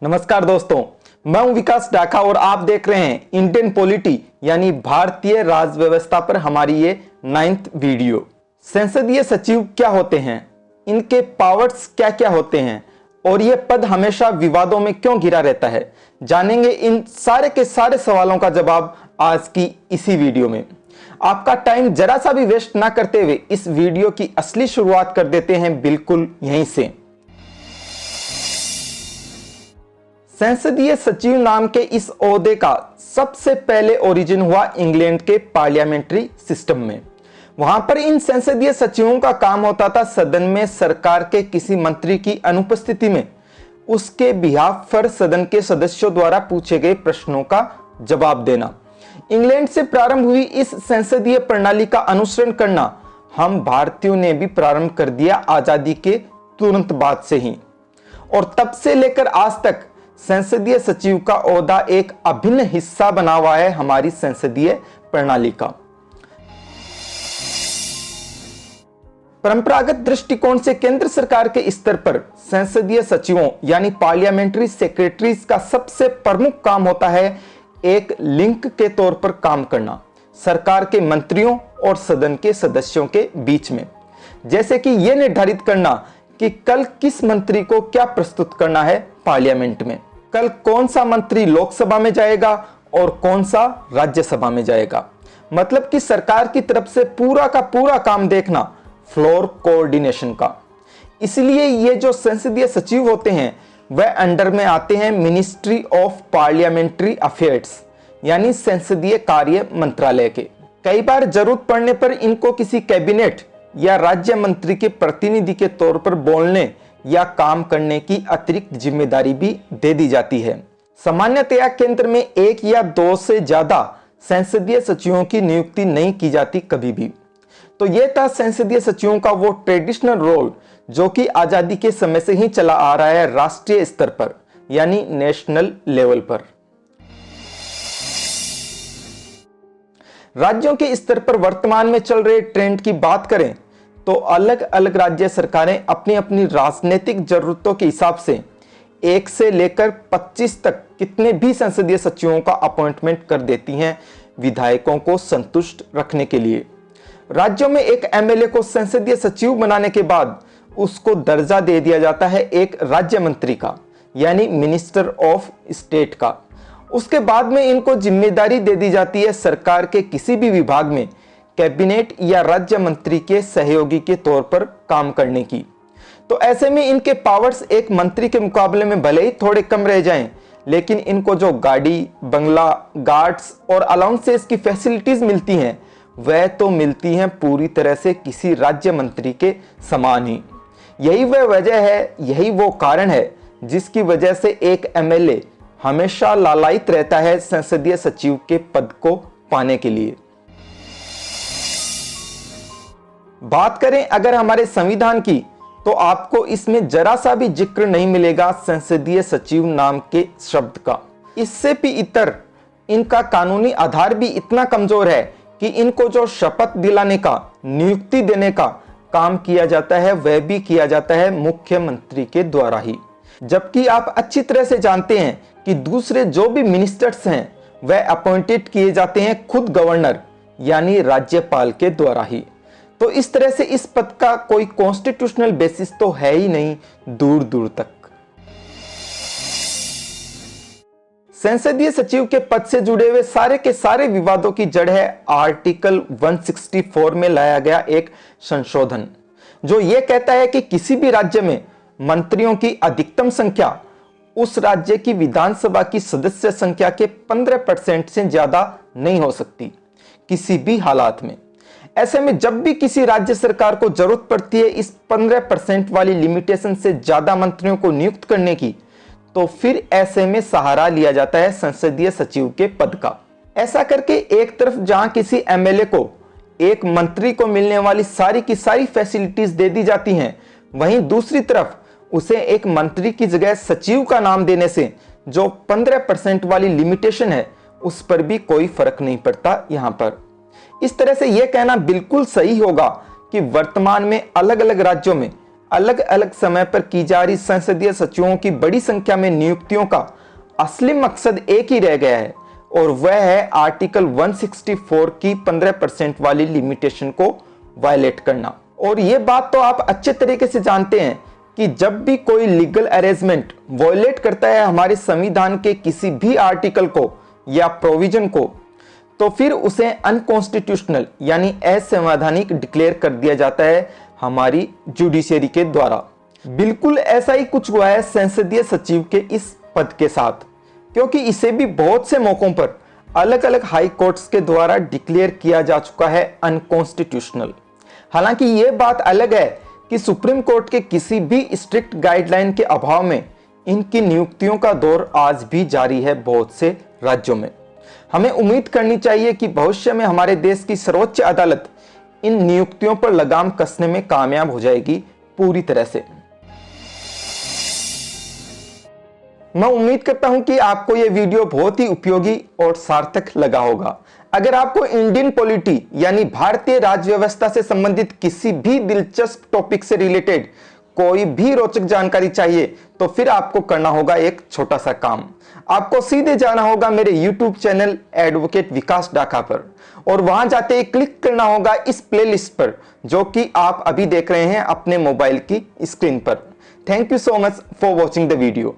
नमस्कार दोस्तों, मैं हूं विकास डाका और आप देख रहे हैं इंडियन पॉलिटी यानी भारतीय राज व्यवस्था पर हमारी ये 9th वीडियो। संसदीय सचिव क्या होते हैं, इनके पावर्स क्या क्या होते हैं और ये पद हमेशा विवादों में क्यों घिरा रहता है, जानेंगे इन सारे के सारे सवालों का जवाब आज की इसी वीडियो में। आपका टाइम जरा सा भी वेस्ट ना करते हुए इस वीडियो की असली शुरुआत कर देते हैं बिल्कुल यहीं से। संसदीय सचिव नाम के इस ओहदे का सबसे पहले ओरिजिन हुआ इंग्लैंड के पार्लियामेंट्री सिस्टम में। वहां पर इन संसदीय सचिवों का काम होता था सदन में सरकार के किसी मंत्री की अनुपस्थिति में उसके बिहाफ पर सदन के सदस्यों द्वारा पूछे गए प्रश्नों का जवाब देना। इंग्लैंड से प्रारंभ हुई इस संसदीय प्रणाली का अनुसरण करना हम भारतीयों ने भी प्रारंभ कर दिया आजादी के तुरंत बाद से ही, और तब से लेकर आज तक संसदीय सचिव का ओहदा एक अभिन्न हिस्सा बना हुआ है हमारी संसदीय प्रणाली का। परंपरागत दृष्टिकोण से केंद्र सरकार के स्तर पर संसदीय सचिवों यानी पार्लियामेंट्री सेक्रेटरीज का सबसे प्रमुख काम होता है एक लिंक के तौर पर काम करना सरकार के मंत्रियों और सदन के सदस्यों के बीच में। जैसे कि यह निर्धारित करना कि कल किस मंत्री को क्या प्रस्तुत करना है पार्लियामेंट में, कल कौन सा मंत्री लोकसभा में जाएगा और कौन सा राज्यसभा में जाएगा। मतलब कि सरकार की तरफ से पूरा का पूरा काम देखना, फ्लोर कोऑर्डिनेशन का। इसलिए ये जो संसदीय सचिव होते हैं वह अंडर में आते हैं मिनिस्ट्री ऑफ पार्लियामेंट्री अफेयर्स यानी संसदीय कार्य मंत्रालय के। कई बार जरूरत पड़ने पर इनको किसी कैबिनेट या राज्य मंत्री के प्रतिनिधि के तौर पर बोलने या काम करने की अतिरिक्त जिम्मेदारी भी दे दी जाती है। सामान्यतया केंद्र में एक या दो से ज्यादा संसदीय सचिवों की नियुक्ति नहीं की जाती कभी भी। तो यह था संसदीय सचिवों का वो ट्रेडिशनल रोल जो कि आजादी के समय से ही चला आ रहा है राष्ट्रीय स्तर पर यानी नेशनल लेवल पर। राज्यों के स्तर पर वर्तमान में चल रहे ट्रेंड की बात करें तो अलग अलग राज्य सरकारें अपनी अपनी राजनीतिक जरूरतों के हिसाब से 1 से लेकर 25 तक कितने भी संसदीय सचिवों का अपॉइंटमेंट कर देती हैं विधायकों को संतुष्ट रखने के लिए। राज्यों में एक एमएलए को संसदीय सचिव बनाने के बाद उसको दर्जा दे दिया जाता है एक राज्य मंत्री का यानी मिनिस्टर ऑफ स्टेट का। उसके बाद में इनको जिम्मेदारी दे दी जाती है सरकार के किसी भी विभाग में कैबिनेट या राज्य मंत्री के सहयोगी के तौर पर काम करने की। तो ऐसे में इनके पावर्स एक मंत्री के मुकाबले में भले ही थोड़े कम रह जाएं, लेकिन इनको जो गाड़ी, बंगला, गार्ड्स और अलाउंसेस की फैसिलिटीज मिलती हैं वह तो मिलती हैं पूरी तरह से किसी राज्य मंत्री के समान ही। यही वह वजह है, यही वो कारण है जिसकी वजह से एक एमएलए हमेशा लालायित रहता है संसदीय सचिव के पद को पाने के लिए। बात करें अगर हमारे संविधान की तो आपको इसमें जरा सा भी जिक्र नहीं मिलेगा संसदीय सचिव नाम के शब्द का। इससे भी इतर इनका कानूनी आधार भी इतना कमजोर है कि इनको जो शपथ दिलाने का, नियुक्ति देने का काम किया जाता है वह भी किया जाता है मुख्यमंत्री के द्वारा ही। जबकि आप अच्छी तरह से जानते हैं कि दूसरे जो भी मिनिस्टर्स हैं वह अपॉइंटेड किए जाते हैं खुद गवर्नर यानी राज्यपाल के द्वारा ही। तो इस तरह से इस पद का कोई कॉन्स्टिट्यूशनल बेसिस तो है ही नहीं दूर दूर तक। संसदीय सचिव के पद से जुड़े हुए सारे के सारे विवादों की जड़ है आर्टिकल 164 में लाया गया एक संशोधन जो यह कहता है कि किसी भी राज्य में मंत्रियों की अधिकतम संख्या उस राज्य की विधानसभा की सदस्य संख्या के 15% से ज्यादा नहीं हो सकती किसी भी हालात में। ऐसे में जब भी किसी राज्य सरकार को जरूरत पड़ती है इस 15% वाली लिमिटेशन से ज्यादा मंत्रियों को नियुक्त करने की, तो फिर ऐसे में सहारा लिया जाता है संसदीय सचिव के पद का। ऐसा करके एक तरफ जहां किसी एमएलए को एक मंत्री को मिलने वाली सारी की सारी फैसिलिटीज दे दी जाती हैं, वहीं दूसरी तरफ उसे एक मंत्री की जगह सचिव का नाम देने से जो 15% वाली लिमिटेशन है उस पर भी कोई फर्क नहीं पड़ता यहां पर। इस तरह से यह कहना बिल्कुल सही होगा कि वर्तमान में अलग अलग राज्यों में अलग अलग समय पर की जा रही संसदीय सचिवों की बड़ी संख्या में नियुक्तियों का असली मकसद एक ही रह गया है, और वह है आर्टिकल 164 की 15% वाली लिमिटेशन को वायलेट करना। और यह बात तो आप अच्छे तरीके से जानते हैं कि जब भी कोई लीगल अरेंजमेंट वायलेट करता है हमारे संविधान के किसी भी आर्टिकल को या प्रोविजन को, तो फिर उसे अनकॉन्स्टिट्यूशनल यानी असंवैधानिक डिक्लेयर कर दिया जाता है हमारी जुडिशियरी के द्वारा। बिल्कुल ऐसा ही कुछ हुआ है संसदीय सचिव के इस पद के साथ, क्योंकि इसे भी बहुत से मौकों पर अलग अलग हाई कोर्ट्स के द्वारा डिक्लेयर किया जा चुका है अनकॉन्स्टिट्यूशनल। हालांकि यह बात अलग है कि सुप्रीम कोर्ट के किसी भी स्ट्रिक्ट गाइडलाइन के अभाव में इनकी नियुक्तियों का दौर आज भी जारी है बहुत से राज्यों में। हमें उम्मीद करनी चाहिए कि भविष्य में हमारे देश की सर्वोच्च अदालत इन नियुक्तियों पर लगाम कसने में कामयाब हो जाएगी पूरी तरह से। मैं उम्मीद करता हूं कि आपको यह वीडियो बहुत ही उपयोगी और सार्थक लगा होगा। अगर आपको इंडियन पॉलिटी यानी भारतीय राज्य व्यवस्था से संबंधित किसी भी दिलचस्प टॉपिक से रिलेटेड कोई भी रोचक जानकारी चाहिए तो फिर आपको करना होगा एक छोटा सा काम। आपको सीधे जाना होगा मेरे YouTube चैनल एडवोकेट विकास डाका पर, और वहां जाते ही क्लिक करना होगा इस प्लेलिस्ट पर जो कि आप अभी देख रहे हैं अपने मोबाइल की स्क्रीन पर। Thank you so much for watching the video.